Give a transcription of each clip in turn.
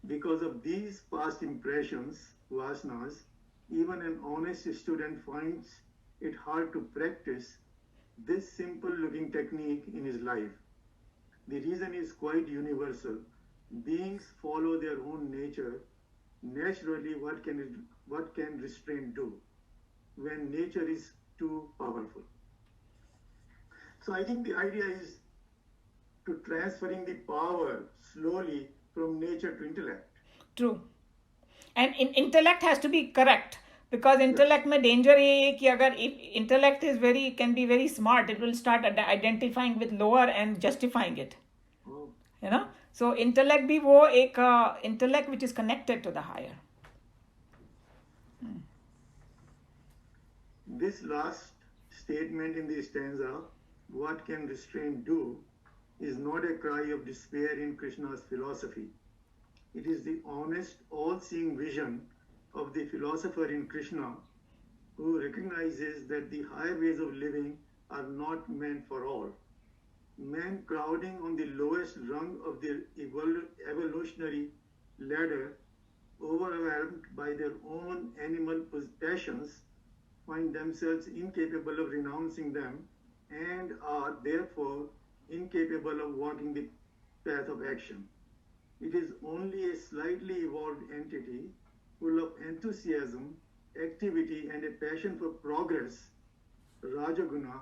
Because of these past impressions, vasanas, even an honest student finds it hard to practice this simple looking technique in his life. The reason is quite universal. Beings follow their own nature. Naturally, what can restraint do when nature is too powerful? So I think the idea is to transferring the power slowly from nature to intellect. True. And intellect has to be correct, because intellect में danger ये है कि अगर intellect is very can be very smart, it will start identifying with lower and justifying it. Oh. You know, so intellect भी वो एक intellect which is connected to the higher. This last statement in the stanza, what can restraint do, is not a cry of despair in Krishna's philosophy. It is the honest, all-seeing vision of the philosopher in Krishna, who recognizes that the higher ways of living are not meant for all. Men crowding on the lowest rung of the evolutionary ladder, overwhelmed by their own animal passions, find themselves incapable of renouncing them and are therefore incapable of walking the path of action. It is only a slightly evolved entity full of enthusiasm, activity, and a passion for progress, Rajaguna,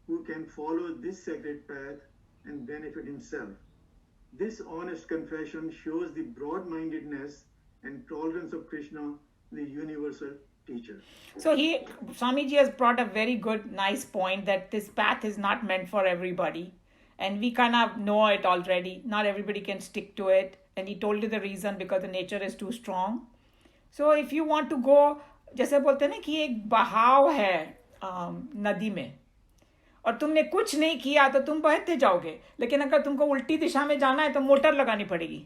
who can follow this sacred path and benefit himself. This honest confession shows the broad-mindedness and tolerance of Krishna, the universal teacher. So Swamiji has brought a very good, nice point that this path is not meant for everybody. And we kind of know it already. Not everybody can stick to it. And he told you the reason, because the nature is too strong. So if you want to go, जैसे बोलते हैं ना कि एक बहाव है नदी में, और तुमने कुछ नहीं किया तो तुम बहते जाओगे, लेकिन अगर तुमको उल्टी दिशा में जाना है तो मोटर लगानी पड़ेगी,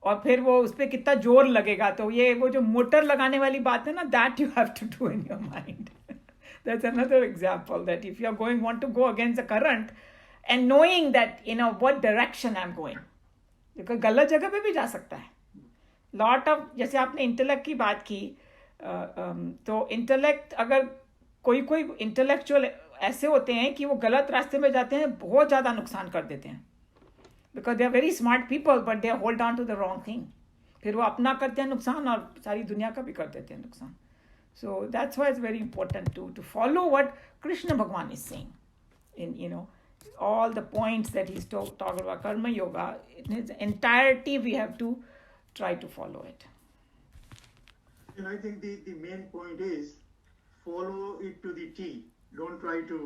और फिर वो उस पर कितना जोर लगेगा. तो ये वो जो मोटर लगाने वाली बात है ना, that you have to do in your mind. That's another example that if you are going want to go against the current and knowing that you know what direction I am going, because गलत जगह पे भी जा सकता है. Lot of, जैसे आपने intellect की बात की, तो इंटेलेक्ट, अगर कोई इंटेलेक्चुअल ऐसे होते हैं कि वो गलत रास्ते में जाते हैं, बहुत ज़्यादा नुकसान कर देते हैं, because they are very smart people but they hold on to the wrong thing. फिर वो अपना करते हैं नुकसान और सारी दुनिया का भी कर देते हैं नुकसान. So that's why it's very important to follow what Krishna Bhagwan is saying in you know all the points that he's talking about karma yoga in its entirety. We have to try to follow it. And I think the main point is follow it to the T. Don't try to.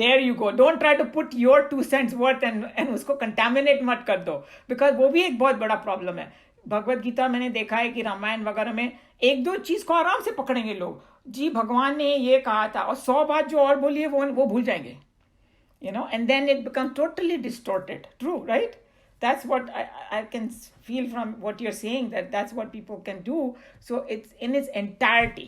There you go. Don't try to put your 2 cents worth and उसको contaminate मत कर दो, because वो भी एक बहुत बड़ा problem है. भगवत गीता मैंने देखा है कि रामायण वगैरह में एक दो चीज को आराम से पकड़ेंगे लोग, जी भगवान ने ये कहा था, और 100 बात जो और बोली है वो भूल जाएंगे. You know, and then it becomes totally distorted. True, right? That's what I can feel from what you're saying, that's what people can do. So it's in its entirety,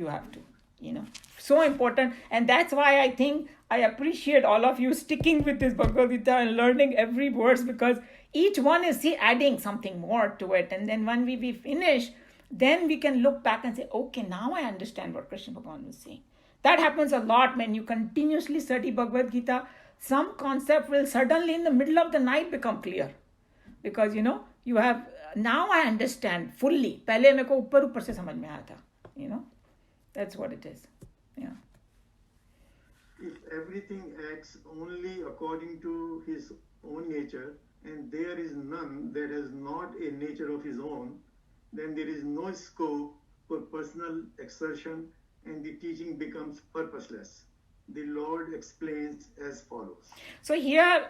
you have to, you know, so important. And that's why I think I appreciate all of you sticking with this Bhagavad Gita and learning every verse, because each one is adding something more to it. And then when we finish, then we can look back and say, okay, now I understand what Krishna Bhagavan was saying. That happens a lot when you continuously study Bhagavad Gita. Some concept will suddenly in the middle of the night become clear, because you know you have, now I understand fully. पहले मेरे को ऊपर से समझ में आया था. You know, that's what it is. Yeah. If everything acts only according to his own nature, and there is none that has not a nature of his own, then there is no scope for personal exertion, and the teaching becomes purposeless. The Lord explains as follows. So here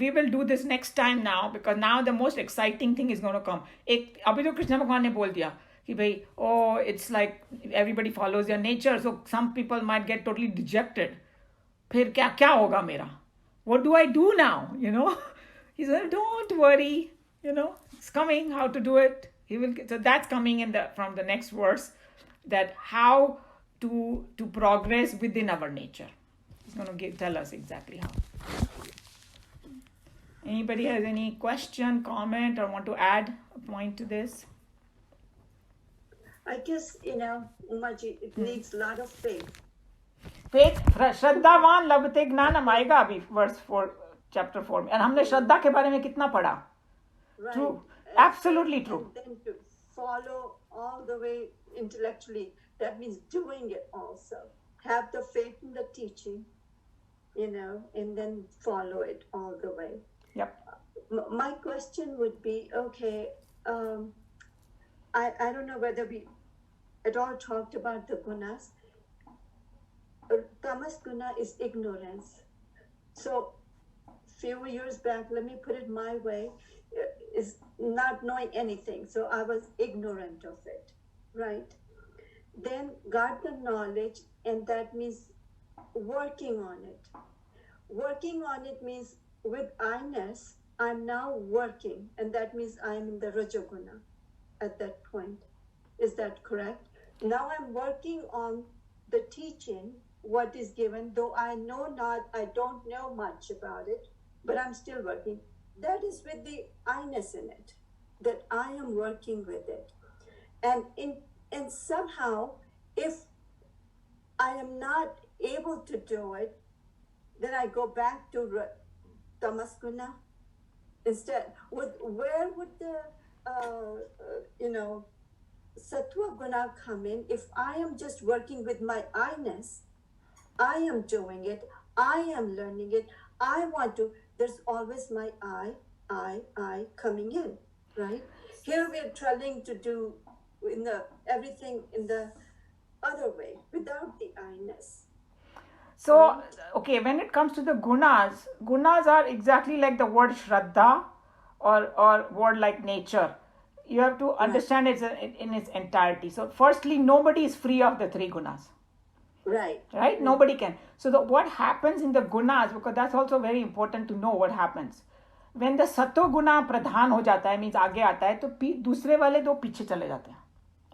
we will do this next time now, because now the most exciting thing is going to come. एक अभी तो कृष्ण भगवान ने बोल दिया कि भाई, oh, it's like everybody follows their nature, so some people might get totally dejected. फिर क्या होगा मेरा? What do I do now? You know, he said, don't worry. You know, it's coming. How to do it? He will. So that's coming from the next verse. That how to progress within our nature. He's going to tell us exactly how. Anybody has any question, comment, or want to add a point to this? I guess, Umaji, it needs a lot of faith. Faith, श्रद्धावान लभते ज्ञानम आएगा अभी verse 4 chapter 4 में, और हमने श्रद्धा के बारे में कितना पढ़ा? Right. True, absolutely true. And then to follow all the way intellectually, that means doing it also. Have the faith in the teaching, and then follow it all the way. Yep. My question would be, okay, I don't know whether we at all talked about the gunas. Tamas guna is ignorance. So, few years back, let me put it my way, is not knowing anything. So I was ignorant of it, right? Then got the knowledge, and that means working on it. Working on it means with I-ness, I'm now working, and that means I'm in the Rajoguna at that point. Is that correct? Now I'm working on the teaching, what is given, though I don't know much about it, but I'm still working. That is with the I-ness in it, that I am working with it. And somehow, if I am not able to do it, then I go back to Tamasguna instead. Where would the Sattva Guna come in? If I am just working with my I-ness, I am doing it, I am learning it, I want to, there's always my I coming in, right? Here we are trying to do everything in the other way, without the I-ness. So, okay, when it comes to the gunas are exactly like the word Shraddha or word like nature. You have to understand it in its entirety. So, firstly, nobody is free of the three gunas. Right. Right? Nobody can. So, what happens in the gunas, because that's also very important to know what happens. When the Sattva guna pradhan ho jata hai, means आगे आता है, तो दूसरे वाले दो पीछे चले जाते हैं.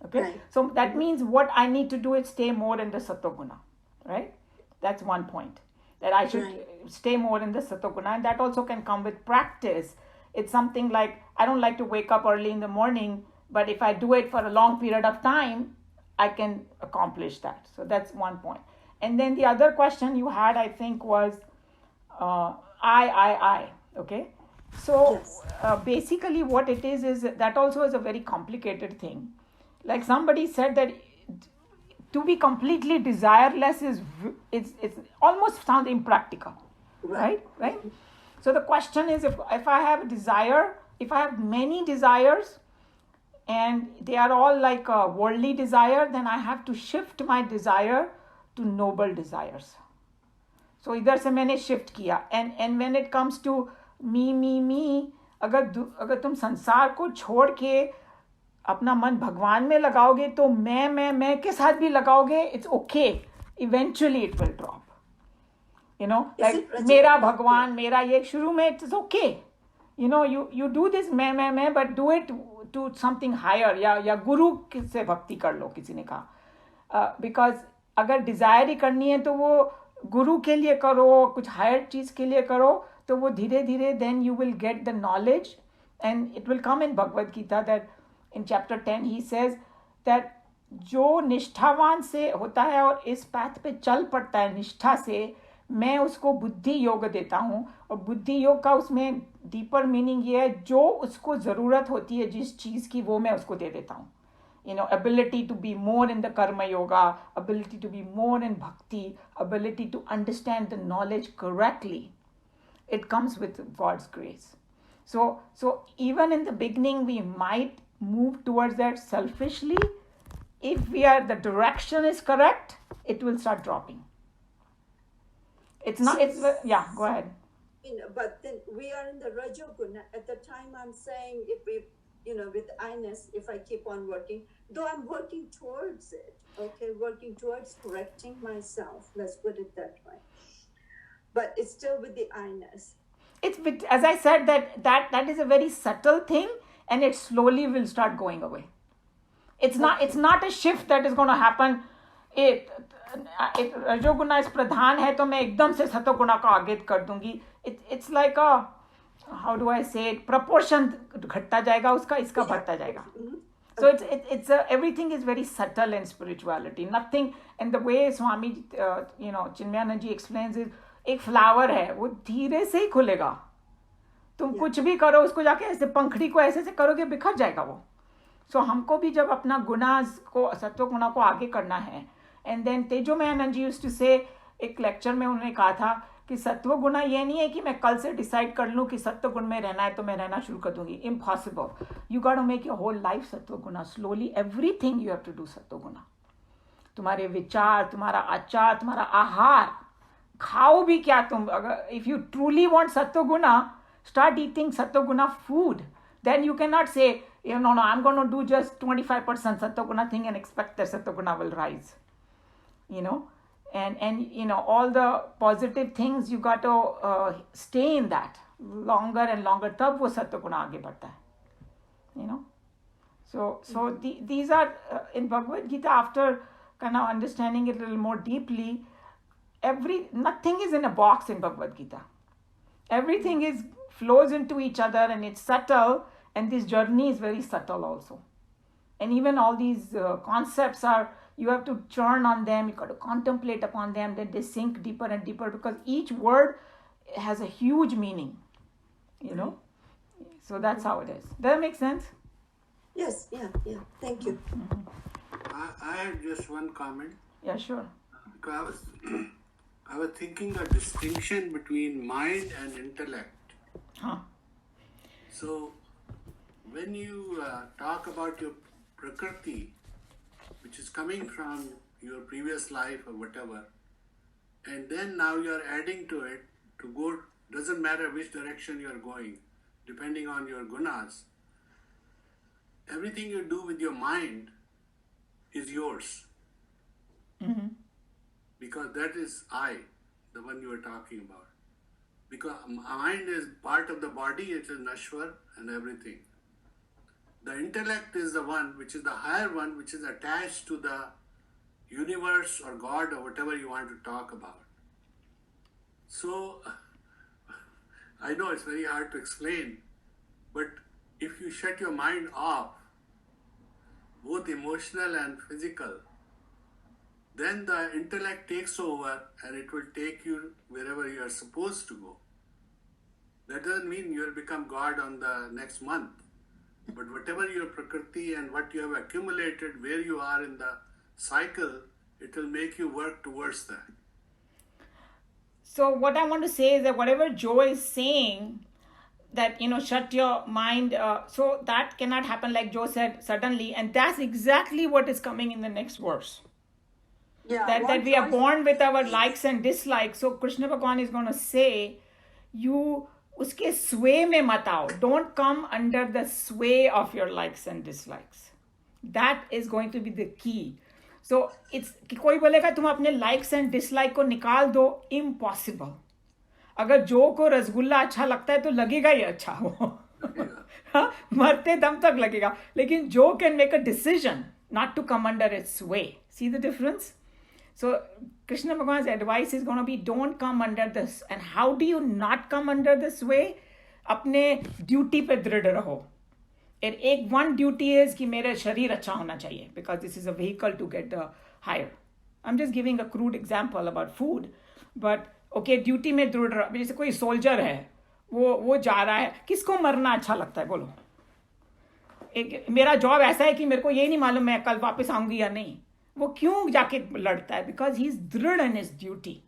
Okay? Right. So, that means what I need to do is stay more in the Sattva guna. Right? That's one point. That I should stay more in the Sattva guna. And that also can come with practice. It's something like, I don't like to wake up early in the morning, but if I do it for a long period of time, I can accomplish that. So that's one point. And then the other question you had, I think, was I. Okay? So basically what it is that also is a very complicated thing. Like somebody said that to be completely desireless it's almost sounds impractical. Right? So the question is, if I have a desire, if I have many desires, and they are all like a worldly desire, then I have to shift my desire to noble desires. So इधर से मैंने shift किया. And when it comes to me, अगर तुम संसार को छोड़ के अपना मन भगवान में लगाओगे, तो मैं के साथ भी लगाओगे, it's okay. Eventually it will drop. Like मेरा भगवान, मेरा ये, शुरू में it's okay. You do this मैं, but do it to something higher, या गुरु से भक्ति कर लो, किसी ने कहा. Because अगर desire ही करनी है तो वो गुरु के लिए करो, कुछ higher चीज के लिए करो, तो वो धीरे धीरे then you will get the knowledge, and it will come in Bhagavad Gita that in chapter 10 he says that जो निष्ठावान से होता है और इस path पे चल पड़ता है निष्ठा से, मैं उसको बुद्धि योग देता हूँ. और बुद्धि योग का उसमें डीपर मीनिंग ये है, जो उसको ज़रूरत होती है जिस चीज़ की, वो मैं उसको दे देता हूँ. Ability to be more in the karma yoga, ability to be more in bhakti, ability to understand the knowledge correctly. It comes with God's grace. So even in the beginning, we might move towards that selfishly. If the direction is correct, it will start dropping. It's not, go ahead. But then we are in the Rajoguna. At the time I'm saying, if we, with I-ness, if I keep on working, though I'm working towards it, okay, working towards correcting myself, let's put it that way. But it's still with the I-ness. It's with, as I said, that is a very subtle thing, and it slowly will start going away. It's not a shift that is going to happen. रजोगुना इस प्रधान है तो मैं एकदम से सतोगुना को आगे कर दूंगी. It's like how do I say it, proportion घटता जाएगा उसका, इसका बढ़ता जाएगा. So it's everything is very subtle in spirituality. Nothing, and the way Swami Chinmayanand ji explains is, एक flower है वो धीरे से ही खुलेगा. तुम कुछ भी करो उसको जाके ऐसे पंखड़ी को ऐसे करोगे बिखर जाएगा वो. So हमको भी जब अपना गुना को, सत्व गुना को आगे करना है, and then Tejomayananda ji used to say, एक लेक्चर में उन्होंने कहा था कि सत्व गुना ये नहीं है कि मैं कल से डिसाइड कर लूँ कि सत्व गुण में रहना है तो मैं रहना शुरू कर दूंगी. Impossible. You got to make your whole life sattva guna. Slowly everything you have to do sattva guna. तुम्हारे विचार, तुम्हारा आचार, तुम्हारा आहार, खाओ भी क्या तुम. अगर इफ यू ट्रूली वांट सत्व गुना, स्टार्ट ईटिंग सत्व गुना food. Then you cannot say, no, I'm going to do just 25% Sattva Guna thing and expect that Sattva Guna will rise. And all the positive things, you got to stay in that longer and longer. Tab wo Sattva Guna aage badhta hai. So these are, in Bhagavad Gita, after kind of understanding it a little more deeply, nothing is in a box in Bhagavad Gita. Everything flows into each other, and it's subtle, and this journey is very subtle also. And even all these concepts are, you have to churn on them, you got to contemplate upon them, then they sink deeper and deeper, because each word has a huge meaning, So that's how it is. Does that make sense? Yes, yeah. Thank you. I had just one comment. Yeah, sure. Because I was thinking a distinction between mind and intellect. Huh. So, when you talk about your prakriti, which is coming from your previous life or whatever, and then now you are adding to it to go, doesn't matter which direction you are going, depending on your gunas, everything you do with your mind is yours. Mm-hmm. Because that is I, the one you are talking about. Because mind is part of the body, it is Nashwar and everything. The intellect is the one, which is the higher one, which is attached to the universe or God or whatever you want to talk about. So, I know it's very hard to explain, but if you shut your mind off, both emotional and physical, then the intellect takes over and it will take you wherever you are supposed to go. That doesn't mean you will become God on the next month. But whatever your prakriti and what you have accumulated, where you are in the cycle, it will make you work towards that. So what I want to say is that whatever Joe is saying, that, shut your mind, so that cannot happen, like Joe said, suddenly. And that's exactly what is coming in the next verse. Yeah, That we are born with our likes and dislikes. So Krishna Bhagavan is going to say, you uske sway mein mat aao. Don't come under the sway of your likes and dislikes. That is going to be the key. So it's, कोई बोलेगा तुम अपने likes and dislike को निकाल दो, impossible. अगर जो को रसगुल्ला अच्छा लगता है तो लगेगा ही अच्छा हो. मरते दम तक लगेगा. लेकिन जो can make a decision not to come under its sway. See the difference? So Krishna Bhagavan's advice is going to be, don't come under this. And how do you not come under this way? अपने duty पे दृढ़ रहो. And one duty is कि मेरा शरीर अच्छा होना चाहिए, because this is a vehicle to get the higher. I'm just giving a crude example about food. But okay, duty में दृढ़ रहो. जैसे कोई soldier है, वो जा रहा है, किसको मरना अच्छा लगता है बोलो? मेरा जॉब ऐसा है कि मेरे को ये नहीं मालूम मैं कल वापस आऊंगी या नहीं. वो क्यों जाके लड़ता है? Because he's दृढ़ in his duty.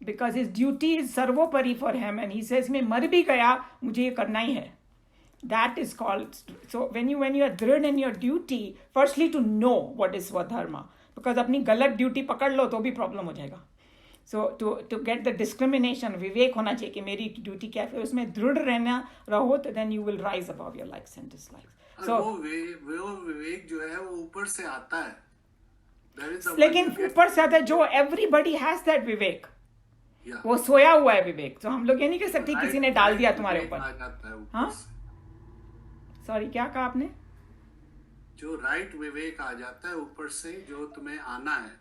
Because his duty is सर्वोपरि for him, and he says मैं मर भी गया मुझे ये करना ही है. That is called. So when you are दृढ़ in your duty, firstly to know what is Swadharma. Because अपनी गलत duty पकड़ लो तो भी problem हो जाएगा. So to get the discrimination, विवेक होना चाहिए कि मेरी duty क्या है, उसमें दृढ़ रहना रहो, तो then you will rise above your likes and dislikes. So वो विवेक जो है वो ऊपर से आता है. लेकिन ऊपर से आता है जो everybody has that Vivek. Yeah. वो सोया हुआ है विवेक. तो हम लोग ये नहीं कह सकते किसी ने डाल दिया तुम्हारे ऊपर. हाँ, सॉरी क्या कहा आपने? जो राइट विवेक आ जाता है ऊपर से, जो तुम्हें आना है.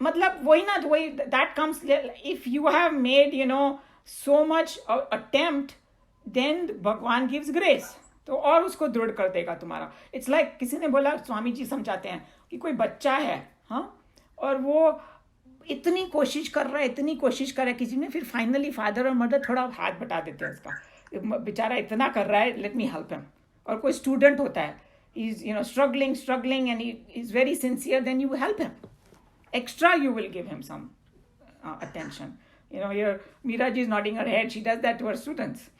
मतलब वही ना, वही that comes if you have made so much attempt, then भगवान gives grace. तो और उसको दृढ़ कर देगा तुम्हारा. It's like किसी ने बोला, स्वामी जी समझाते हैं कि कोई बच्चा है, हाँ, और वो इतनी कोशिश कर रहा है किसी ने, फिर फाइनली फादर और मदर थोड़ा हाथ बटा देते हैं उसका, बेचारा इतना कर रहा है, लेट मी हेल्प हिम. और कोई स्टूडेंट होता है, he's struggling and he's very sincere, then you help him extra, you will give him some attention. Here Meera ji is nodding her head, she does that to her students.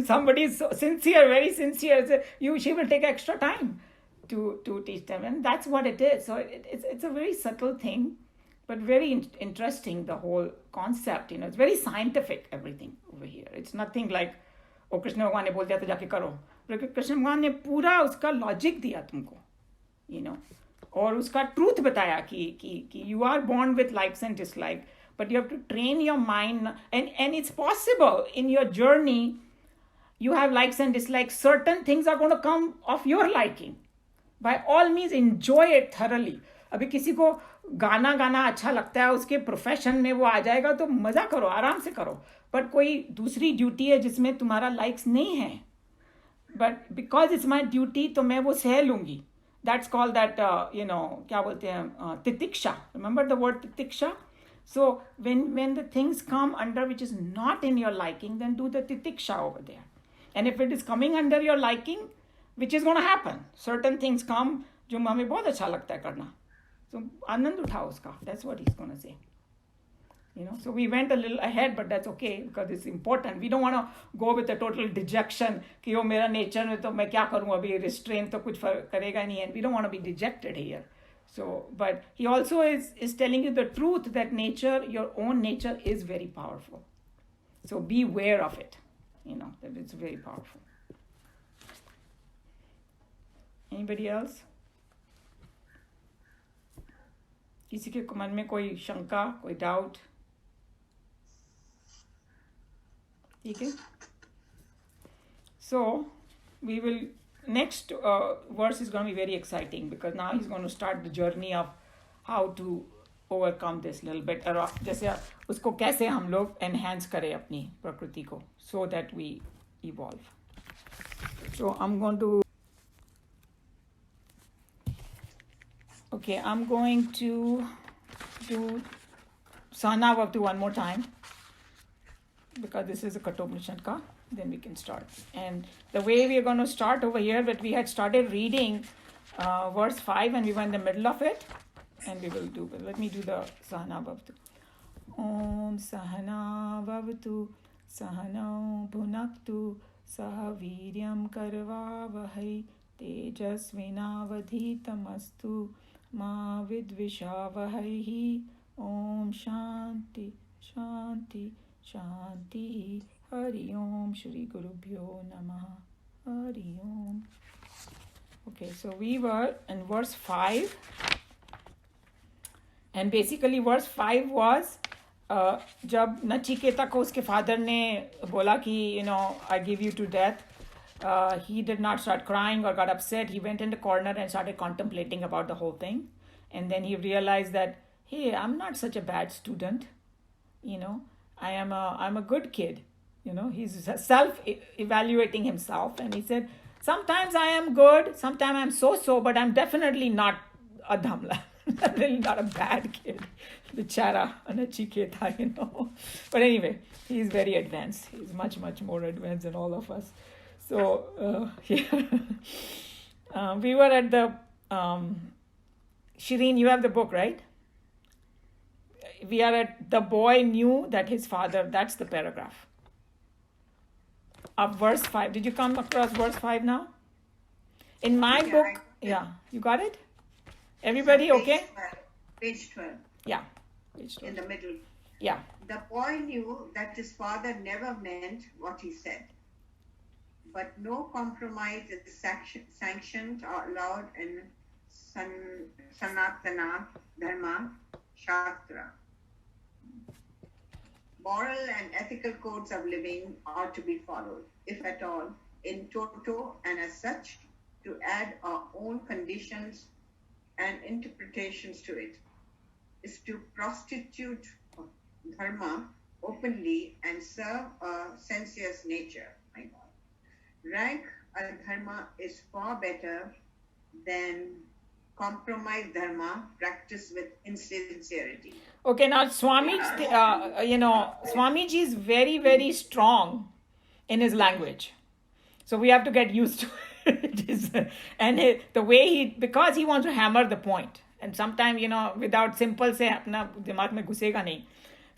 Somebody is so sincere, very sincere, so she will take extra time to teach them, and that's what it is. So it's a very subtle thing, but very interesting, the whole concept. It's very scientific, everything over here. It's nothing like, oh, Krishna भगवान ने बोल दिया तो जाके करो. कृष्ण भगवान ने पूरा उसका लॉजिक दिया तुमको, और उसका ट्रूथ बताया कि you are born with likes and dislikes, but you have to train your mind, and it's possible in your journey. You have likes and dislikes. Certain things are going to come of your liking. By all means, enjoy it thoroughly. अभी किसी को गाना अच्छा लगता है, उसके profession में वो आ जाएगा, तो मजा करो, आराम से करो. बट कोई दूसरी ड्यूटी है जिसमें तुम्हारा लाइक्स नहीं है, but because it's my duty, तो मैं वो सह लूंगी. दैट्स कॉल्ड दैट, क्या बोलते हैं, titiksha. Remember the word titiksha. So when the things come under which is not in your liking, then do the titiksha over there. And if it is coming under your liking, which is going to happen, certain things come जो हमें बहुत अच्छा लगता है करना, so आनंद उठाओ उसका. That's what he's going to say. So we went a little ahead, but that's okay because it's important. We don't want to go with a total dejection कि वो मेरा nature में, तो मैं क्या करूँ अभी, restrain तो कुछ करेगा नहीं, and we don't want to be dejected here. So, but he also is telling you the truth that nature, your own nature, is very powerful. So be aware of it, that it's very powerful. Anybody else? किसी के मन में कोई शंका, कोई doubt? ठीक है? So we will. Next verse is going to be very exciting because now he's going to start the journey of how to overcome this little bit. जैसे उसको कैसे हम लोग enhance करें अपनी प्रकृति को, so that we evolve. So I'm going to do Sahana Bhavtu one more time because this is a Kathopanishad ka. Then we can start. And the way we are going to start over here, that we had started reading verse 5 and we were in the middle of it, and we will do. Let me do the Sahana Bhavtu. Om Sahana Bhavtu Sahana Bhunaktu Saha Viryam Karva Vahai Tejasvinavadhitamastu Ma Vidvishavahai. Om Shanti Shanti Shanti. Hari Om Shri Gurubhyo Namaha. Hari Om. Okay, so we were in verse 5. And basically verse 5 was जब नचिकेता को उसके father ने बोला कि I give you to death, he did not start crying or got upset. He went in the corner and started contemplating about the whole thing. And then he realized that, hey, I'm not such a bad student. I'm a good kid. He's self-evaluating himself, and he said, sometimes I am good, sometimes I'm so, but I'm definitely not a dhamla. I'm really not a bad kid. Bichara, Nachiketa, But anyway, he's very advanced. He's much, much more advanced than all of us. So, we were at the, Shireen, you have the book, right? We are at, the boy knew that his father, that's the paragraph. Of verse 5. Did you come across verse 5 now? In my book, you got it? Everybody okay? Page 12. Yeah, page 12. In the middle. Yeah. The boy knew that his father never meant what he said, but no compromise is sanctioned or allowed in Sanatana Dharma Shastra. Moral and ethical codes of living are to be followed, if at all, in toto, and as such, to add our own conditions and interpretations to it, is to prostitute dharma openly and serve a sensuous nature. My God. rank adharma is far better than compromise dharma practiced with insincerity. Okay, now Swamiji is very, very strong in his language. So we have to get used to it. The way because he wants to hammer the point. And sometimes, without simple से अपना दिमाग में घुसेगा नहीं.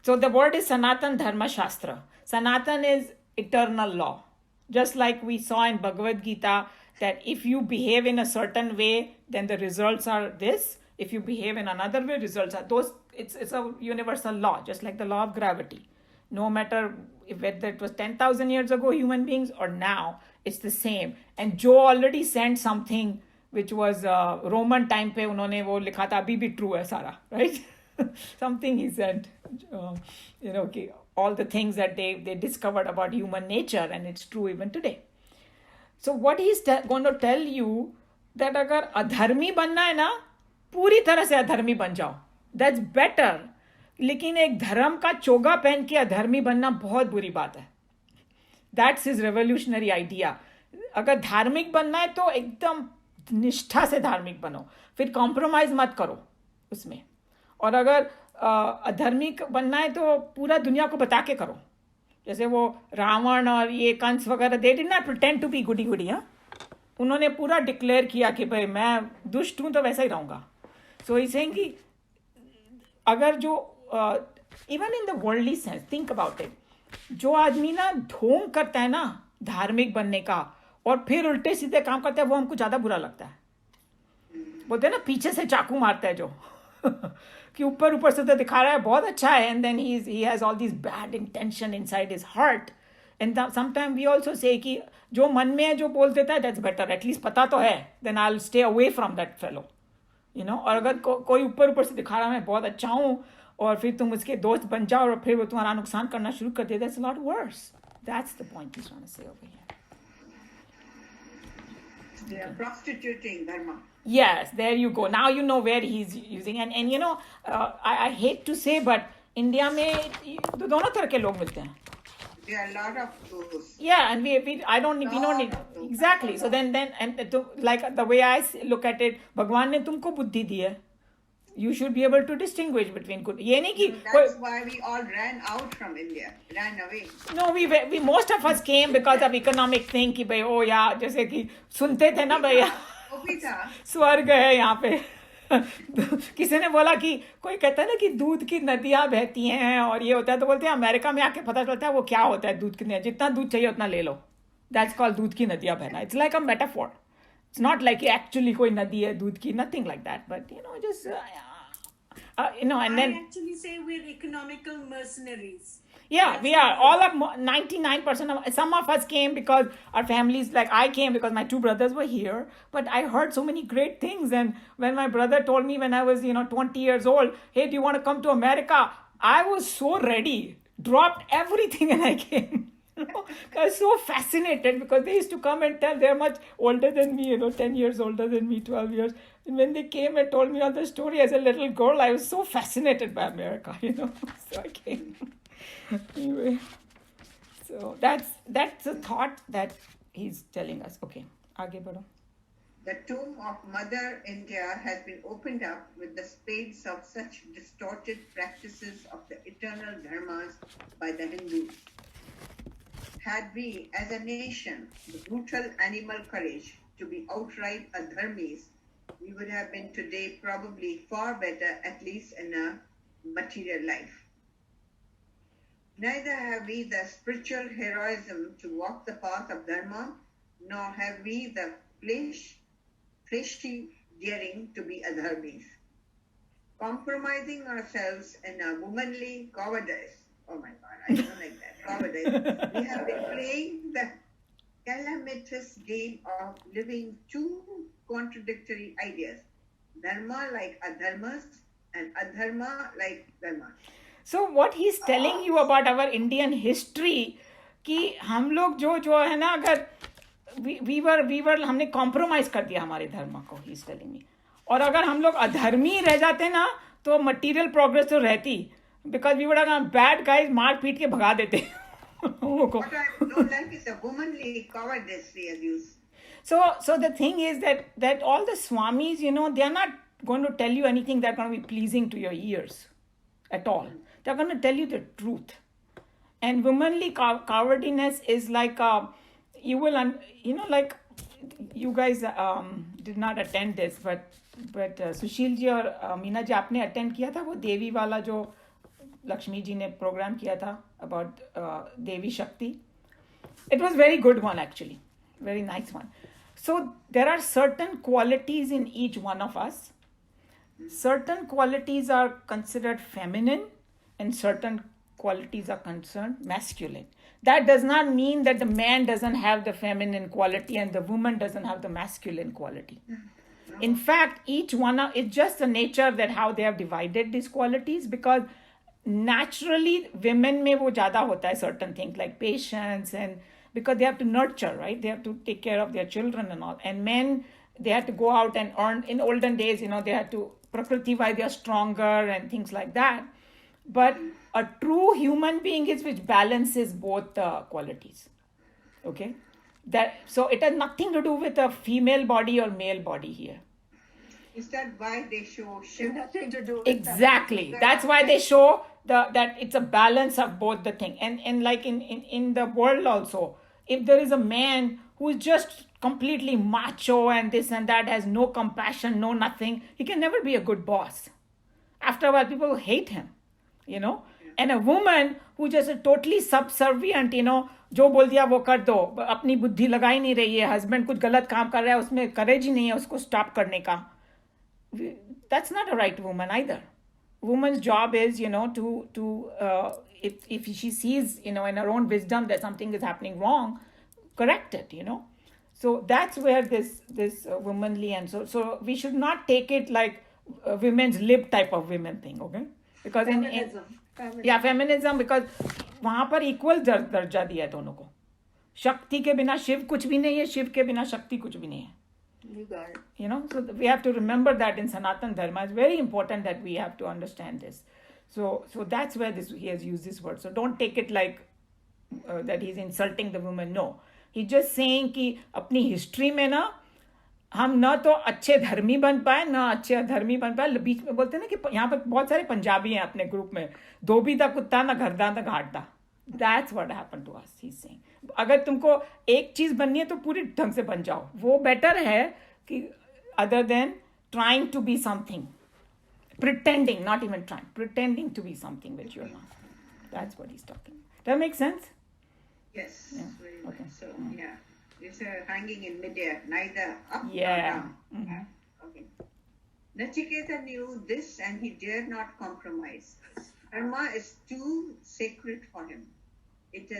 So the word is Sanatan Dharma Shastra. Sanatan is eternal law. Just like we saw in Bhagavad Gita that if you behave in a certain way, then the results are this. If you behave in another way, results are those. It's a universal law, just like the law of gravity. No matter whether it was 10,000 years ago, human beings, or now, it's the same. And Joe already sent something which was Roman time पे उन्होंने वो लिखा था अभी भी true है सारा, right? Something he sent, all the things that they discovered about human nature, and it's true even today. So what he's going to tell you that अगर अधर्मी बनना है ना, पूरी तरह से अधर्मी बन जाओ. That's better. लेकिन एक धर्म का चोगा पहन के अधर्मी बनना बहुत बुरी बात है. That's his revolutionary idea. अगर धार्मिक बनना है तो एकदम निष्ठा से धार्मिक बनो, फिर कॉम्प्रोमाइज मत करो उसमें. और अगर अधर्मिक बनना है तो पूरा दुनिया को बता के करो. जैसे वो रावण और ये कंस वगैरह, they did not pretend to be goody goody. उन्होंने पूरा डिक्लेयर किया कि भाई मैं दुष्ट हूं तो वैसा ही रहूंगा. सो ही सेइंग कि अगर जो even in the worldly sense, think about it, जो आदमी ना ढोंग करता है ना धार्मिक बनने का और फिर उल्टे सीधे काम करता है, वो हमको ज्यादा बुरा लगता है. बोलते हैं ना पीछे से चाकू मारता है जो कि ऊपर से तो दिखा रहा है बहुत अच्छा है, and then he has all this bad intention inside his heart. And sometime we also say कि जो मन में है जो बोल देता है दैट्स बेटर, एटलीस्ट पता तो है, then I will stay away from that fellow. और अगर कोई ऊपर से दिखा रहा है मैं बहुत अच्छा हूं और फिर तुम उसके दोस्त बन जाओ और फिर वो तुम्हारा नुकसान करना शुरू कर दे, that's a lot worse. That's the point he's trying to say over here. They are prostituting dharma. Yes, there you go. Now you know where he's using. And I hate to say, but India में दोनों तरह के लोग मिलते हैं. There are a lot of those. Yeah, and we don't need exactly. So then like the way I look at it, भगवान ने तुमको बुद्धि दी है. You should be able to distinguish between good. ये नहीं कि That's why we all ran out from India, ran away. No, we most of us came because of economic thing कि भाई ओ यार जैसे कि सुनते थे ना भैया स्वर्ग है यहाँ पे. किसी ने बोला कि कोई कहता है ना कि दूध की नदियां बहती हैं और ये होता है, तो बोलते हैं अमेरिका में आके पता चलता है वो क्या होता है दूध की नदियां, जितना दूध चाहिए उतना ले लो. दैट्स कॉल्ड दूध की नदियां बहना. It's like a metaphor. It's not like actually कोई नदी है दूध की, nothing like that. But just and then I actually say we're economical mercenaries. Yeah, we are. All of 99% of some of us came because our families, like I came because my two brothers were here. But I heard so many great things, and when my brother told me when I was 20 years old, hey, do you want to come to America? I was so ready, dropped everything, and I came. I was so fascinated because they used to come and tell they're much older than me, 10 years older than me, 12 years. And when they came and told me all the story as a little girl, I was so fascinated by America, So I came. Anyway, so that's a thought that he's telling us. Okay, आगे बढ़ो. The tomb of Mother India has been opened up with the spades of such distorted practices of the eternal dharmas by the Hindus. Had we, as a nation, the brutal animal courage to be outright adharmis, we would have been today probably far better, at least in a material life. Neither have we the spiritual heroism to walk the path of dharma, nor have we the fleshy daring to be adharmis. Compromising ourselves in a womanly cowardice. Oh my God, I don't like that. Cowardice. We have been playing the calamitous game of living two contradictory ideas. Dharma like adharmas and adharma like dharma. So what he's telling you about our Indian history, कि हम लोग जो है ना, अगर we were हमने compromise कर दिया हमारे धर्म को, he's telling me. और अगर हम लोग अधर्मी रह जाते ना तो material progress तो रहती, because we would have bad guys मार पीट के भगा देते. What I don't like is the womanly cowardice we are used. So the thing is that all the swamis, they're not going to tell you anything that's going to be pleasing to your ears at all. They're going to tell you the truth. And womanly cowardliness is like you will, like you guys did not attend this, but Sushil ji और मीना जी आपने attend किया था वो देवी वाला जो लक्ष्मी जी ने programme किया था अबाउट देवी शक्ति. It was very good one actually, very nice one. So there are certain qualities in each one of us. Certain qualities are considered feminine and certain qualities are concerned masculine. That does not mean that the man doesn't have the feminine quality and the woman doesn't have the masculine quality. In fact, each one, it's just the nature that how they have divided these qualities, because naturally women में वो ज़्यादा होता है certain things like patience, and because they have to nurture, right? They have to take care of their children and all. And men, they had to go out and earn. In olden days, they had to, prakriti wise, they are stronger and things like that. But a true human being is which balances both qualities. Okay? So it has nothing to do with a female body or male body here. Is that why they show Shiva? Nothing to do with Exactly. That's why they show that it's a balance of both the thing. And like in the world also, if there is a man who is just completely macho and this and that, has no compassion, no nothing, he can never be a good boss. After a while, people hate him, And a woman who just is totally subservient, जो बोल दिया वो कर दो, अपनी बुद्धि लगा ही नहीं रही है, हस्बैंड कुछ गलत काम कर रहा है, उसमें करेज ही नहीं है उसको स्टॉप करने का. That's not a right woman either. Woman's job is, if she sees, in her own wisdom that something is happening wrong, correct it, So that's where this womanly, and so we should not take it like women's lib type of women thing, okay? Because feminism, because वहाँ पर equal दर्जा दिया है दोनों को. शक्ति के बिना शिव कुछ भी नहीं है, शिव के बिना शक्ति कुछ भी नहीं है. You got it. So we have to remember that in Sanatan Dharma. It's very important that we have to understand this. So that's where he has used this word. So don't take it like that he's insulting the woman. No. He's just saying कि अपनी history में ना हम ना तो अच्छे धर्मी बन पाए ना अच्छे अधर्मी बन पाए. बीच में बोलते हैं ना कि यहाँ पर बहुत सारे पंजाबी हैं अपने ग्रुप में, धोबी दा कुत्ता ना घरदा ना घाटदा. That's what happened to us, he's saying. अगर तुमको एक चीज बननी है तो पूरी ढंग से बन जाओ. वो बेटर है कि other than trying to be something, pretending, not even trying, pretending to be something which you're not. That's what he's talking. Does that make sense? Yes, Yeah. very Okay. much. So, yeah, it's hanging in midair, neither up Yeah. nor down. Mm-hmm. Okay. Nachiketa knew this and he dared not compromise. Dharma is too sacred for him. It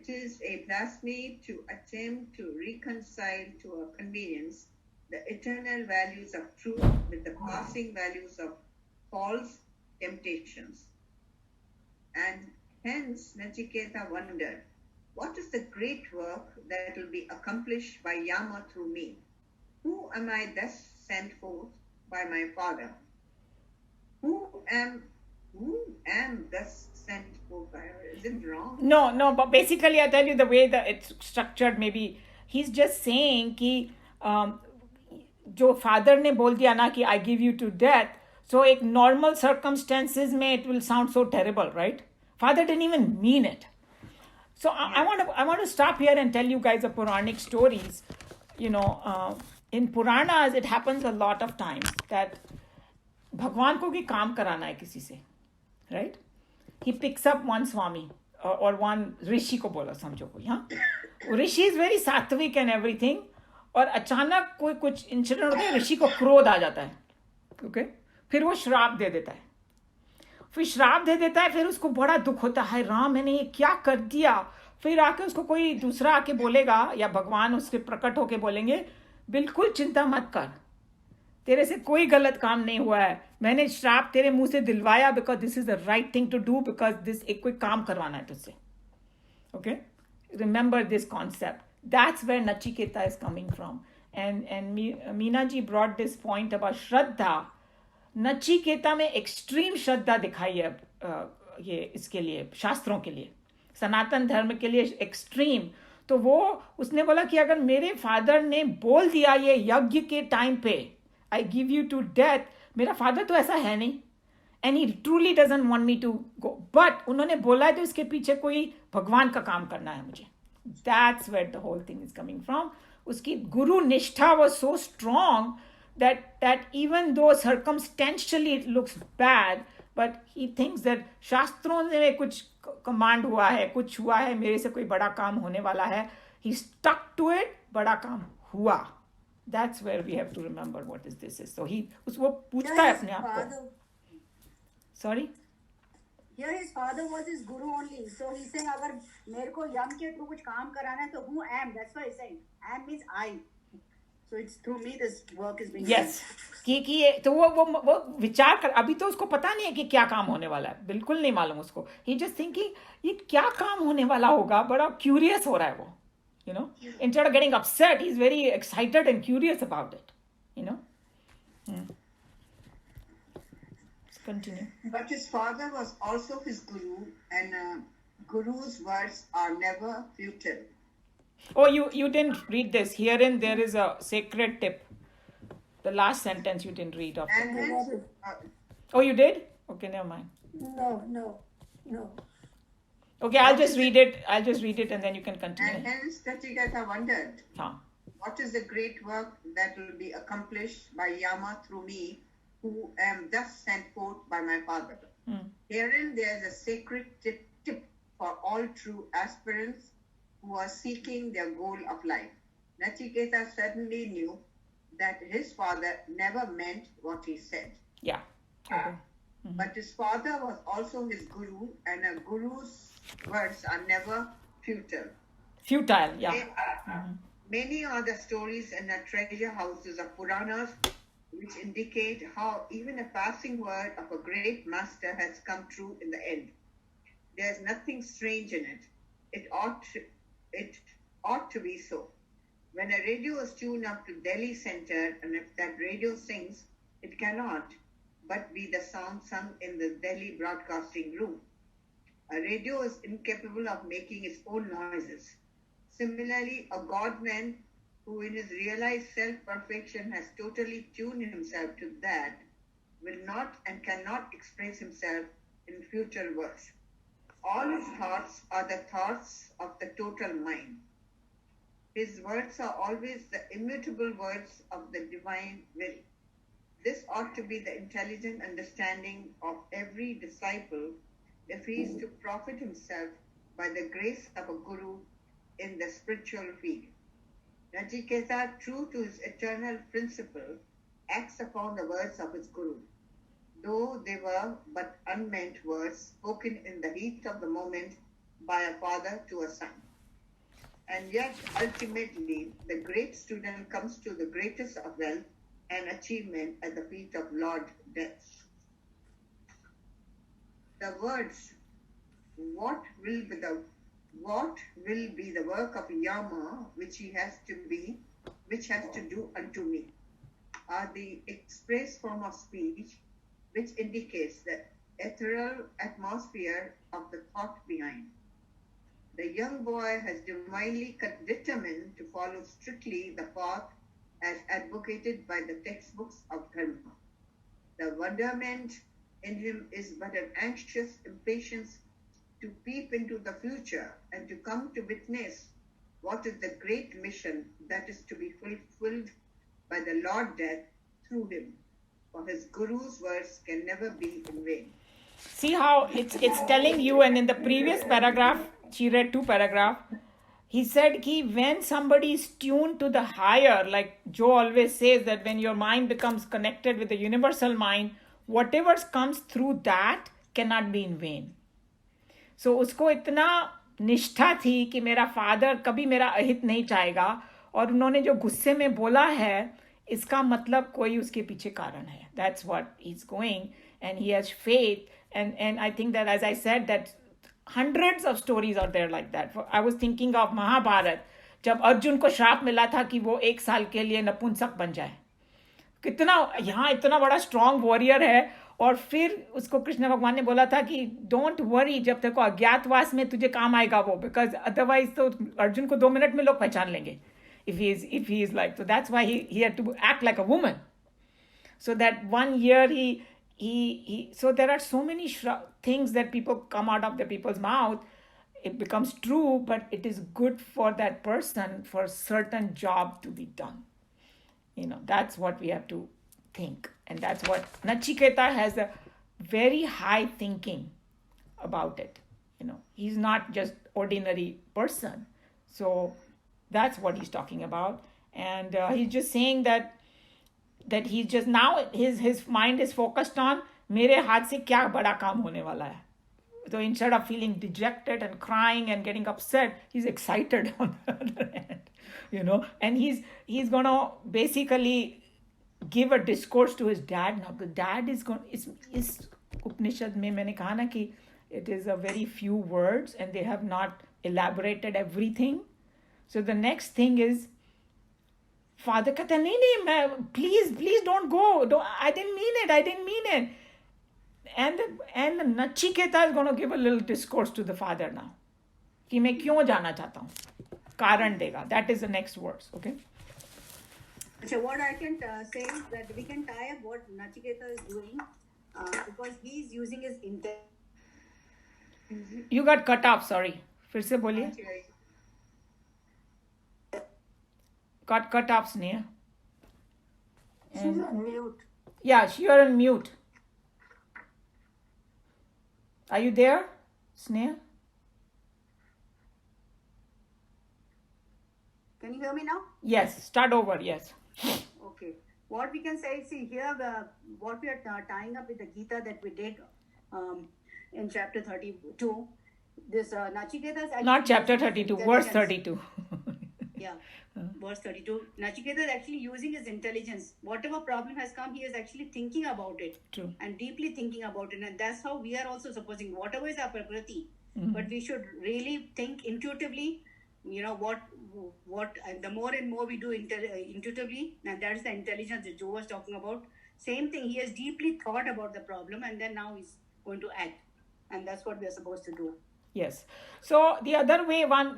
is a blasphemy to attempt to reconcile to a convenience the eternal values of truth with the passing values of false temptations. And hence Nachiketa wondered, what is the great work that will be accomplished by Yama through me? Who am I thus sent forth by my father? Who am thus sent forth by her? Is it wrong? No, but basically I tell you the way that it's structured, maybe he's just saying कि जो father ने बोल दिया ना कि I give you to death, so एक normal circumstances में it will sound so terrible, right? Father didn't even mean it. So I want to stop here and tell you guys the Puranic stories. In Puranas it happens a lot of times that भगवान को भी काम कराना है किसी से, right? He picks up one Swami or one ऋषि को बोला समझो कोई, हाँ? ऋषि is very sattvic and everything, और अचानक कोई कुछ इंसिडेंट होता है, ऋषि को क्रोध आ जाता है, okay? फिर वो श्राप दे देता है. फिर उसको बड़ा दुख होता है, राम मैंने ये क्या कर दिया. फिर आके उसको कोई दूसरा आके बोलेगा या भगवान उसके प्रकट होके बोलेंगे, बिल्कुल चिंता मत कर, तेरे से कोई गलत काम नहीं हुआ है, मैंने श्राप तेरे मुंह से दिलवाया because this is the right thing to do, because this एक कोई काम करवाना है तुझसे. Okay, remember this concept. That's where Nachiketa is coming from. And Meena ji brought this point about shraddha. Nachiketa में एक्सट्रीम श्रद्धा दिखाई है ये इसके लिए, शास्त्रों के लिए. सनातन धर्म के लिए एक्सट्रीम, तो वो उसने बोला कि अगर मेरे फादर ने बोल दिया ये यज्ञ के टाइम पे I give you to death, मेरा फादर तो ऐसा है नहीं, and he truly doesn't want me to go, but उन्होंने बोला है तो उसके पीछे कोई भगवान का काम करना है मुझे. That's where the whole thing is coming from. उसकी गुरु निष्ठा was so strong that even though circumstantially it looks bad, but he thinks that शास्त्रों में कुछ कमांड हुआ है, कुछ हुआ है, मेरे से कोई बड़ा काम होने वाला है. He stuck to it, बड़ा काम हुआ. That's where we have to remember what is this is. So वो पूछता है अपने आप को. Sorry? Here his father was his guru only. So he's saying अगर मेरे को यम के थ्रू कुछ काम कराना है तो who am? That's why he's saying. Am means I. So it's through me this work is being done. Yes. कि तो वो विचार कर, अभी तो उसको पता नहीं है कि क्या काम होने वाला है, बिल्कुल नहीं मालूम उसको. He just thinking ये क्या काम होने वाला होगा, बड़ा क्यूरियस हो रहा है वो. You know, instead of getting upset, he's very excited and curious about it. You know. Let's continue. But his father was also his guru, and guru's words are never futile. Oh, you didn't read this. Herein there is a sacred tip. The last sentence you didn't read of. And hence, Oh, you did? Okay, never mind. No. Okay, I'll just read it and then you can and continue. hence Nachiketa wondered, Huh. what is the great work that will be accomplished by Yama through me, who am thus sent forth by my father? Herein there is a sacred tip for all true aspirants who are seeking their goal of life. Nachiketa certainly knew that his father never meant what he said. Yeah. Okay. But his father was also his guru, and a guru's words are never futile. Futile, yeah. Many are the stories in the treasure houses of Puranas which indicate how even a passing word of a great master has come true in the end. There is nothing strange in it. It ought to be so. When a radio is tuned up to Delhi Center, and if that radio sings, it cannot but be the song sung in the Delhi broadcasting room. A radio is incapable of making its own noises. Similarly, a God-man who in his realized self-perfection has totally tuned himself to that will not and cannot express himself in future words. All his thoughts are the thoughts of the total mind. His words are always the immutable words of the divine will. This ought to be the intelligent understanding of every disciple if he is to profit himself by the grace of a guru in the spiritual field. Nachiketa, true to his eternal principle, acts upon the words of his guru, though they were but unmeant words spoken in the heat of the moment by a father to a son. And yet, ultimately, the great student comes to the greatest of wealth and achievement at the feet of Lord Death. The words, what will be the work of Yama which has to do unto me, are the express form of speech which indicates the ethereal atmosphere of the thought behind. The young boy has divinely determined to follow strictly the path as advocated by the textbooks of Dharma. The wonderment in him is but an anxious impatience to peep into the future and to come to witness what is the great mission that is to be fulfilled by the Lord Death through him. For his guru's words can never be in vain. See how it's telling you, and in the previous paragraph, she read 2 paragraphs, he said ki when somebody is tuned to the higher, like Joe always says that when your mind becomes connected with the universal mind, whatever comes through that cannot be in vain. So उसको इतना निष्ठा थी कि मेरा father कभी मेरा अहित नहीं चाहेगा, और उन्होंने जो गुस्से में बोला है इसका मतलब कोई उसके पीछे कारण है. That's what he's going, and he has faith, and I think that, as I said, that hundreds of stories are there like that. I was thinking of Mahabharat, जब अर्जुन को श्राप मिला था कि वो 1 साल के लिए नपुंसक बन जाए. कितना यहाँ इतना बड़ा स्ट्रॉन्ग वॉरियर है और फिर उसको कृष्ण भगवान ने बोला था कि डोंट वरी, जब तक अज्ञातवास में तुझे काम आएगा वो, बिकॉज अदरवाइज तो अर्जुन को 2 मिनट में लोग पहचान लेंगे if he is like, so that's why he had to act like a woman, so that 1 year he so there are so many things that people come out of the people's mouth. It becomes true, but it is good for that person for certain job to be done. That's what we have to think, and that's what Nachiketa has a very high thinking about it. He's not just ordinary person. So that's what he's talking about, and he's just saying that he's just now his mind is focused on मेरे हाथ से क्या बड़ा काम होने वाला है. So instead of feeling dejected and crying and getting upset, he's excited on the other hand, and he's gonna basically give a discourse to his dad now. The dad is going. Is Upanishad में मैंने कहा ना कि it is a very few words and they have not elaborated everything. So the next thing is, father कहता है नहीं please don't go. I didn't mean it. And Nachiketa is going to give a little discourse to the father now. कि मैं क्यों जाना चाहता हूँ, कारण देगा. That is the next verse. Okay. So what I can say is that we can tie up what Nachiketa is doing because he is using his intent. You got cut off. Sorry. फिर से बोलिए. Got cut off, Sneha. She's on mute. Yeah, you're on mute. Are you there, Sneha? Can you hear me now? Yes. Start over. Yes. Okay. What we can say, see here, what we are tying up with the Gita that we did in chapter 32. This Nachiketa is actually Not chapter 32, verse 32. Yeah, verse 32. Nachiketa is actually using his intelligence. Whatever problem has come, he is actually thinking about it. True. And deeply thinking about it. And that's how we are also supposing, whatever is our prakriti. But we should really think intuitively, what and the more and more we do intuitively, and that is the intelligence that Joe was talking about. Same thing, he has deeply thought about the problem and then now he's going to act. And that's what we are supposed to do. Yes. So the other way, one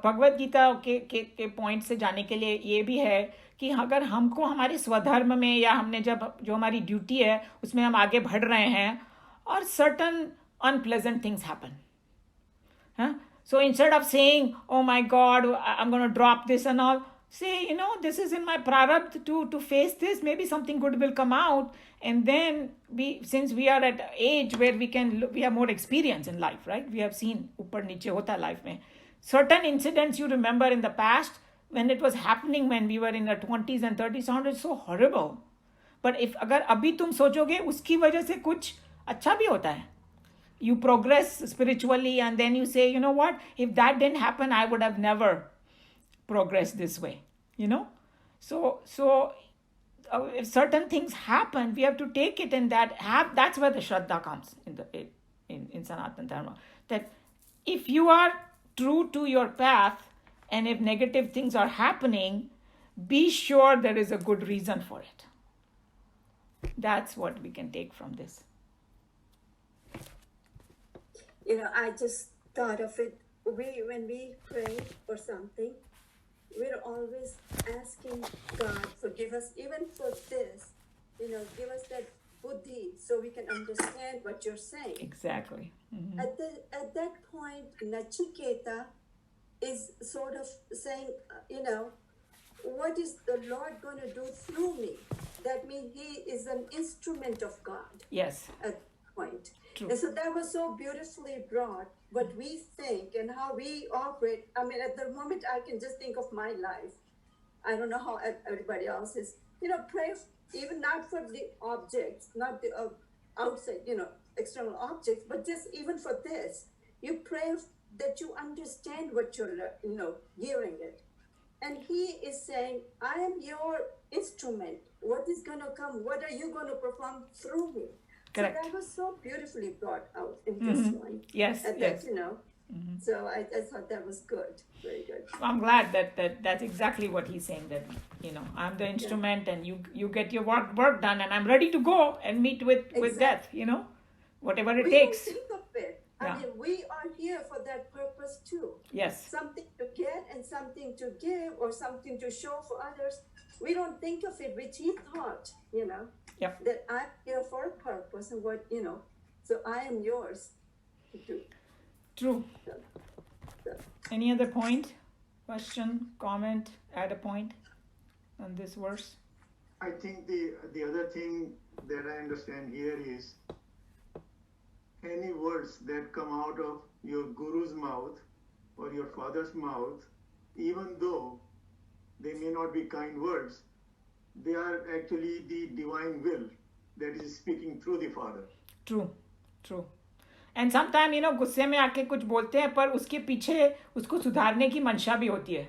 Bhagavad Gita के point से जाने के लिए ये भी है कि अगर हमको हमारे स्वधर्म में या हमने जो हमारी ड्यूटी है उसमें हम आगे बढ़ रहे हैं और certain unpleasant things happen. So instead of saying, oh my God, I'm going to drop this and all, say, this is in my prarabdha to face this. Maybe something good will come out. And then since we are at an age where we have more experience in life, right? We have seen upar niche hota life mein. Certain incidents you remember in the past when it was happening when we were in our 20s and 30s sounded so horrible. But if agar abhi tum sochoge, uski wajah se kuch अच्छा भी होता है. You progress spiritually and then you say, you know what, if that didn't happen, I would have never progressed this way, So if certain things happen, we have to take it in that's where the Shraddha comes in Sanatana Dharma. That if you are true to your path and if negative things are happening, be sure there is a good reason for it. That's what we can take from this. I just thought of it. When we pray for something, we're always asking God, forgive us even for this. Give us that buddhi so we can understand what you're saying. Exactly. Mm-hmm. At that point, Nachiketa is sort of saying, what is the Lord going to do through me? That means he is an instrument of God. Yes. At that point. True. And so that was so beautifully brought, what we think and how we operate. I mean, at the moment, I can just think of my life. I don't know how everybody else is. Pray even not for the objects, not the outside, external objects, but just even for this. You pray that you understand what you're, hearing it. And he is saying, I am your instrument. What is going to come? What are you going to perform through me? Correct. So that was so beautifully brought out in this one. Yes, And yes. that, So I thought that was good, very good. I'm glad that's exactly what he's saying, that I'm the instrument and you get your work done and I'm ready to go and meet with death, whatever it We takes. don't think of it. Yeah. I mean, we are here for that purpose too. Yes. Something to get and something to give or something to show for others. We don't think of it, which he thought, Yep. that I'm here for a purpose and what, so I am yours to do. True. So, Any other point, question, comment, add a point on this verse? I think the other thing that I understand here is any words that come out of your guru's mouth or your father's mouth, even though they may not be kind words, they are actually the divine will that is speaking through the Father. True. And sometimes, गुस्से में आके कुछ बोलते हैं पर उसके पीछे उसको सुधारने की मंशा भी होती है.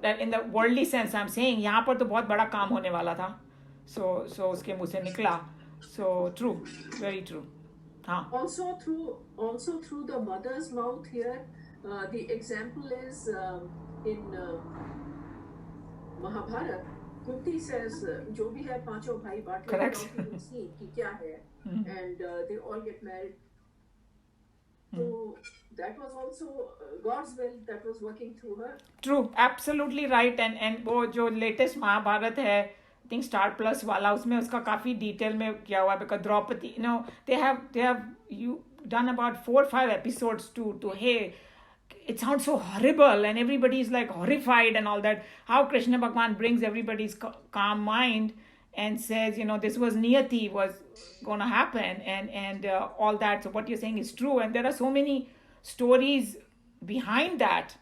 That in the worldly sense I'm saying, यहाँ पर तो बहुत बड़ा काम होने वाला था. So उसके मुंह से निकला. So true, very true. हाँ. Also through the mother's mouth here, the example is in Mahabharata. Kunti says, "Jo bhi hai pancho bhai baat le Correct. see ki kya hai," and they all get married. So that was also God's will that was working through her. True, absolutely right. And वो जो latest Mahabharat है, I think Star Plus वाला, उसमें उसका काफी detail में किया हुआ है, because Draupadi, they have you done about 4 or 5 episodes to hey, it sounds so horrible and everybody is like horrified and all that. How Krishna Bhagwan brings everybody's calm mind and says, this was niyati, was going to happen and all that. So what you're saying is true. And there are so many stories behind that.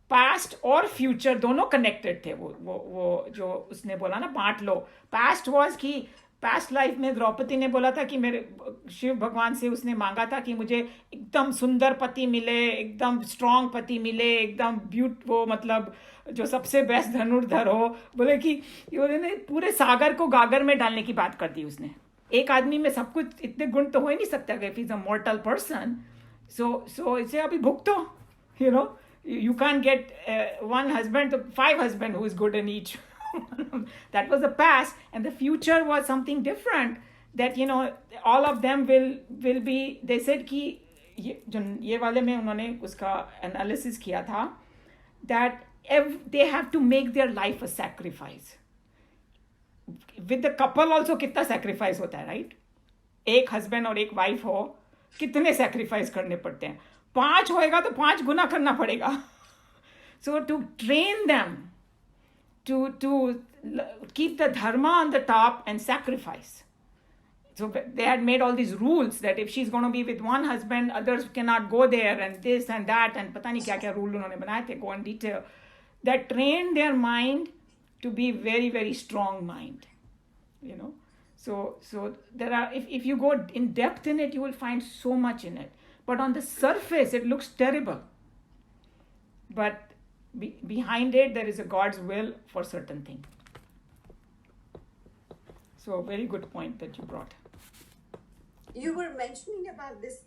Past और future दोनों connected थे. वो जो उसने बोला ना, बांट लो. Past was कि past life में द्रौपदी ने बोला था कि मेरे शिव भगवान से उसने मांगा था कि मुझे एकदम सुंदर पति मिले, एकदम strong पति मिले, एकदम वो मतलब जो सबसे बेस्ट धनुर्धर हो. बोले कि उन्होंने पूरे सागर को गागर में डालने की बात कर दी उसने. एक आदमी में सब कुछ इतने गुण तो हो ही नहीं सकता if he's a mortal person. So इसे अभी भुगतो, You can't get one husband, 5 husbands who is good in each. That was the past, and the future was something different. That all of them will be. They said कि ये वाले में उन्होंने उसका analysis किया था that they have to make their life a sacrifice. With the couple also कितना sacrifice होता है, right? एक husband और एक wife हो, कितने sacrifice करने पड़ते हैं. 5 होएगा तो 5 गुना करना पड़ेगा. So to train them to keep the dharma on the top and sacrifice. So they had made all these rules that if she's going to be with one husband, others cannot go there, and this and that, and pata nahi kya kya rule unhone banaye the, go in detail. That trained their mind to be very, very strong mind. So there are, if you go in depth in it, you will find so much in it. But on the surface, it looks terrible. But behind it, there is a God's will for certain things. So, very good point that you brought. You were mentioning about this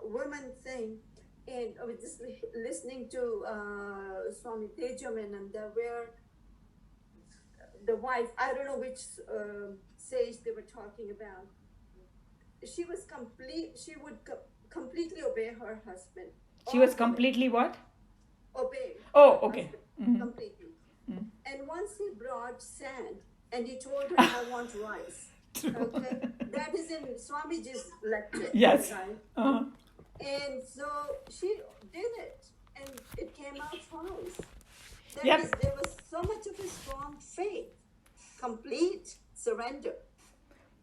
woman thing, and I was just listening to Swami Tejamananda, where the wife, I don't know which sage they were talking about, she would completely obey her husband. She was completely what? Obey. Oh, okay. Completely. Mm-hmm. And once he brought sand and he told her, I want rice. Okay? That is in Swamiji's lecture. Yes. Right? Uh-huh. And so she did it, and it came out flawless. Yep. There was so much of a strong faith, complete surrender.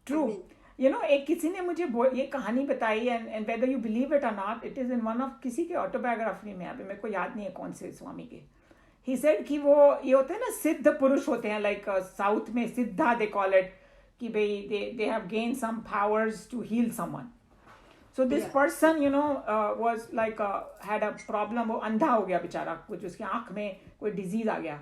True. एक किसी ने मुझे ये कहानी बताई, and whether you believe it or not, it is in one of किसी के autobiography में, अभी मेरे को याद नहीं है कौन से स्वामी के. He said कि वो ये होते हैं ना, सिद्ध पुरुष होते हैं, like South में सिद्धा they call it, कि भाई they have gained some powers to heal someone. So this person, was like had a problem, वो अंधा हो गया बेचारा, कुछ उसकी आँख में कोई disease आ गया.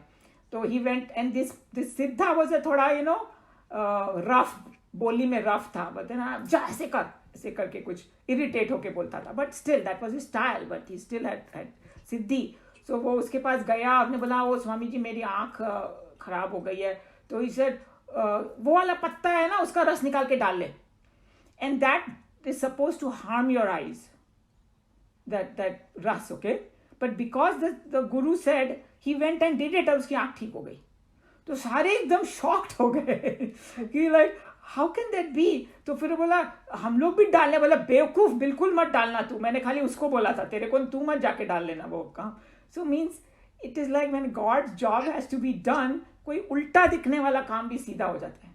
So he went, and this सिद्धा was a थोड़ा rough, बोली में रफ था, बता ना जा ऐसे कर, ऐसे करके कुछ इरिटेट होके बोलता था, but still that was his style, but he still had सिद्धि. सो वो उसके पास गया, उसने बोला वो स्वामी जी मेरी आँख खराब हो गई है. तो ही सेड वो वाला पत्ता है ना, उसका रस निकाल के डाल ले, and that is suppose to harm your eyes, that ras, okay? But because the guru said, he went and did it और उसकी आँख ठीक हो गई. तो सारे एकदम शॉक्ड हो गए कि like how can that be. तो फिर बोला हम लोग भी डालने, बोला बेवकूफ बिल्कुल मत डालना तू, मैंने खाली उसको बोला था, तेरे को तू मत जाके डाल लेना वो काम. So means it is like when God's job has to be done, कोई उल्टा दिखने वाला काम भी सीधा हो जाता है.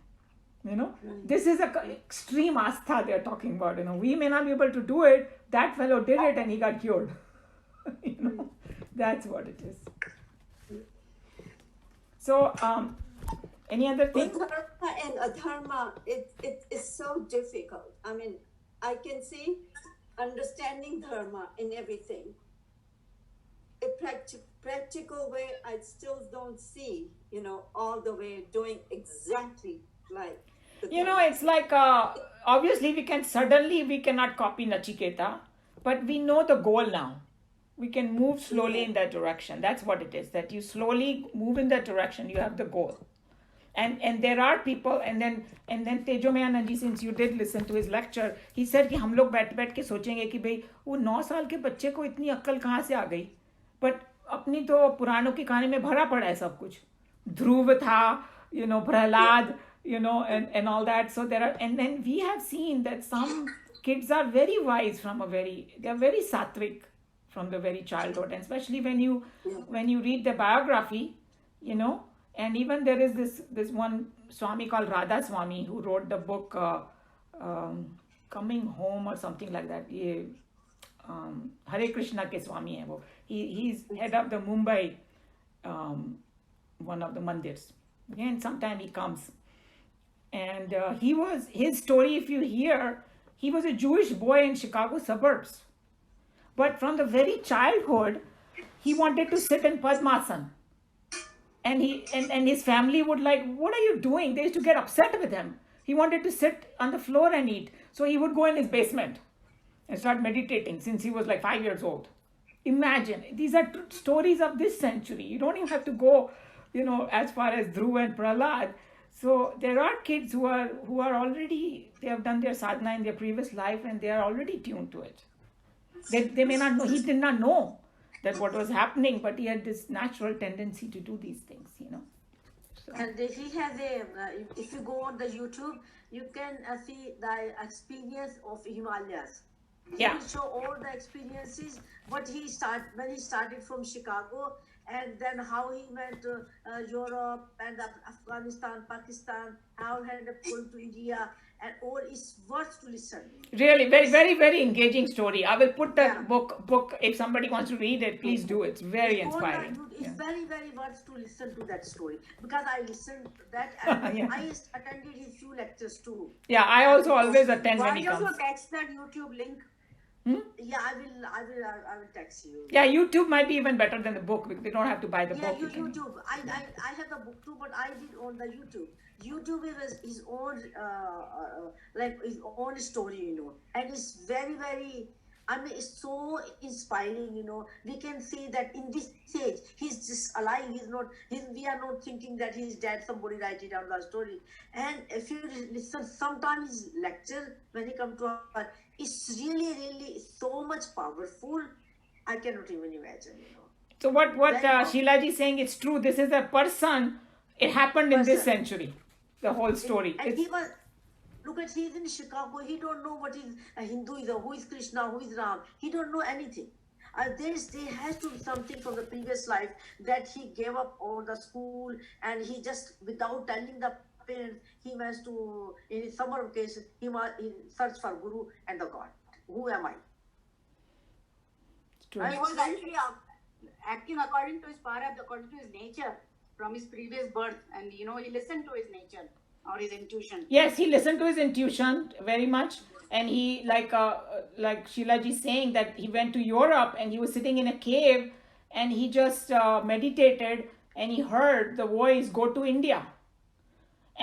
You know, this is a extreme astha they are talking about. You know, we may not be able to do it. That fellow did it and he got cured. You know, that's what it is. So, any other thing? But dharma and adharma, it is so difficult. I mean, I can see understanding dharma in everything. A practical way, I still don't see, you know, all the way doing exactly like. You know, it's like obviously we cannot copy Nachiketa, but we know the goal now. We can move slowly in that direction. That's what it is. That you slowly move in that direction. You have the goal, and there are people. And then Tejo Mehanand ji, since you did listen to his lecture, he said कि हम लोग बैठ के सोचेंगे कि भाई वो 9 साल के बच्चे को इतनी अक्ल कहाँ से आ गई. But अपनी तो पुराणों की कहानी में भरा पड़ा है सब कुछ. ध्रुव था, you know, Prahlad. You know, and all that. So there are, and then we have seen that some kids are very wise they're very sattvic from the very childhood, and especially when you read the biography, you know. And even there is this one Swami called Radha Swami who wrote the book Coming Home or something like that. Hare Krishna ke Swami hai wo. He's head of the Mumbai one of the mandirs. Okay? And sometime he comes. And his story, if you hear, he was a Jewish boy in Chicago suburbs. But from the very childhood, he wanted to sit in Padmasana. And his family would like, what are you doing? They used to get upset with him. He wanted to sit on the floor and eat. So he would go in his basement and start meditating since he was like 5 years old. Imagine, these are stories of this century. You don't even have to go, you know, as far as Dhruv and Prahlad. So there are kids who are already, they have done their sadhana in their previous life and they are already tuned to it. They may not know, he did not know that what was happening, but he had this natural tendency to do these things, you know. So. And he has if you go on the YouTube, you can see the experience of Himalayas. Yeah. He will show all the experiences, when he started from Chicago, and then how he went to Europe and Afghanistan, Pakistan, how he ended up going to India, and all is worth to listen. Really, very, very, very engaging story. I will put that book, if somebody wants to read it, please do. It's very inspiring. It's very, very worth to listen to that story, because I listened to that and Yeah. I attended his few lectures too. Yeah, I also always attend Why when he don't comes. you text that YouTube link? Yeah, I will text you. Yeah, YouTube might be even better than the book because they don't have to buy the Yeah, book. You can- YouTube. I have the book too, but I did on the YouTube. YouTube is his own like his own story, you know, and it's very, very. I mean, it's so inspiring, you know. We can see that in this stage, he's just alive. He's not. We are not thinking that he's dead. Somebody write it down the story. And if you listen, sometimes his lecture when he come to us, it's really, really so much powerful. I cannot even imagine, you know. So what Sheila ji is saying, it's true. This is a person. It happened in this century. The whole story. And he was, look at, he's in Chicago. He don't know what is a Hinduism, who is Krishna, who is Ram. He don't know anything. There has to be something from the previous life that he gave up all the school and he just, without telling the parents, he went to, in his summer vacation, he searched for Guru and the God. Who am I? True. He was actually acting according to his path, according to his nature from his previous birth, and you know he listened to his nature or his intuition. Yes, he listened to his intuition very much, and he like Sheila ji saying that he went to Europe and he was sitting in a cave and he just meditated and he heard the voice, go to India.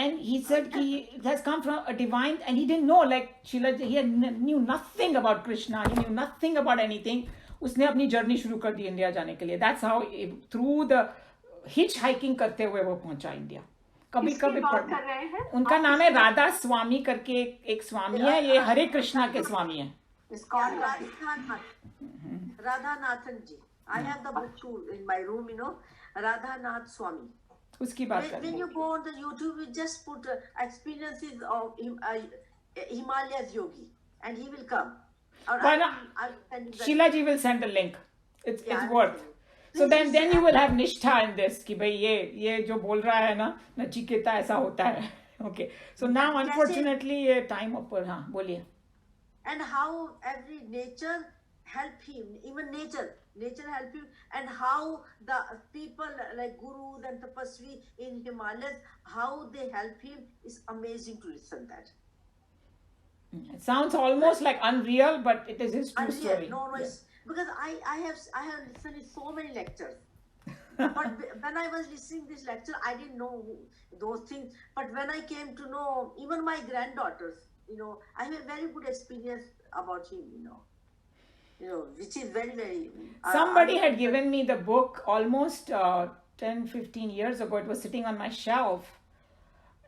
And he said it has come from a divine, and he didn't know, like Sheila, knew nothing about Krishna, he knew nothing about anything. उसने अपनी journey शुरू कर दी India जाने के लिए. That's how through the hitch hiking करते हुए वो पहुंचा इंडिया. कभी कभी उनका नाम है राधा स्वामी करके एक स्वामी है, ये हरे कृष्णा के स्वामी है. Radhanathan ji. I have the book too in my room, Radhanath Swami. उसकी बात When you go on the YouTube, you just put experiences of Himalayas yogi, and he will come. Why not? Sheila ji will send a link. It's worth. So then you will have nishtha in this कि भाई ये जो बोल रहा है ना नचिकेता ऐसा होता है. Okay. So now unfortunately ये time ऊपर. हाँ बोलिए. And how every nature help him, even nature help him, and how the people like gurus and tapasvi in Himalayas, how they help him is amazing to listen that. It sounds almost like unreal, but it is his true story. No, it's because I have listened to so many lectures. But when I was listening this lecture, I didn't know those things. But when I came to know, even my granddaughters, I have a very good experience about him, which is very, very... Somebody had given me the book almost 10-15 years ago. It was sitting on my shelf.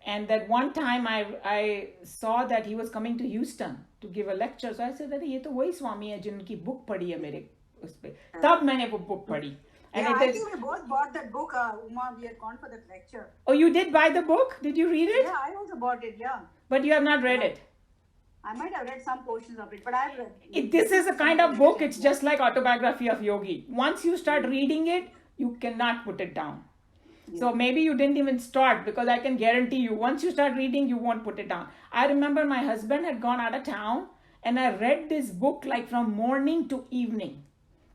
And that one time I saw that he was coming to Houston to give a lecture. So I said that ये तो वही स्वामी है जिनकी book पढ़ी है मेरे उस पे. तब मैंने वो book पढ़ी. And I think we both bought that book, Uma. We had gone for that lecture. Oh, you did buy the book? Did you read it? Yeah, I also bought it, yeah. But you have not read it? I might have read some portions of it, but I've read it. This is a kind of book, it's just like Autobiography of Yogi. Once you start reading it, you cannot put it down. Yeah. So maybe you didn't even start, because I can guarantee you, once you start reading, you won't put it down. I remember my husband had gone out of town, and I read this book like from morning to evening.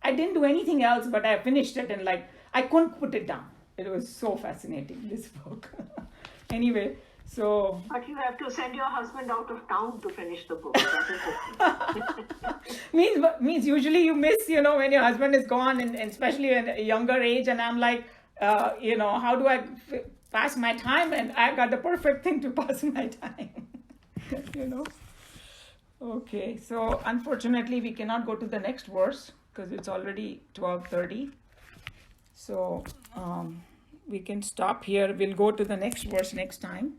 I didn't do anything else, but I finished it and I couldn't put it down. It was so fascinating, this book. Anyway, so... But you have to send your husband out of town to finish the book. That is means usually you miss, when your husband is gone, and especially at a younger age, and I'm like, how do I pass my time? And I got the perfect thing to pass my time, Okay, so unfortunately we cannot go to the next verse because it's already 12:30. So we can stop here. We'll go to the next verse next time.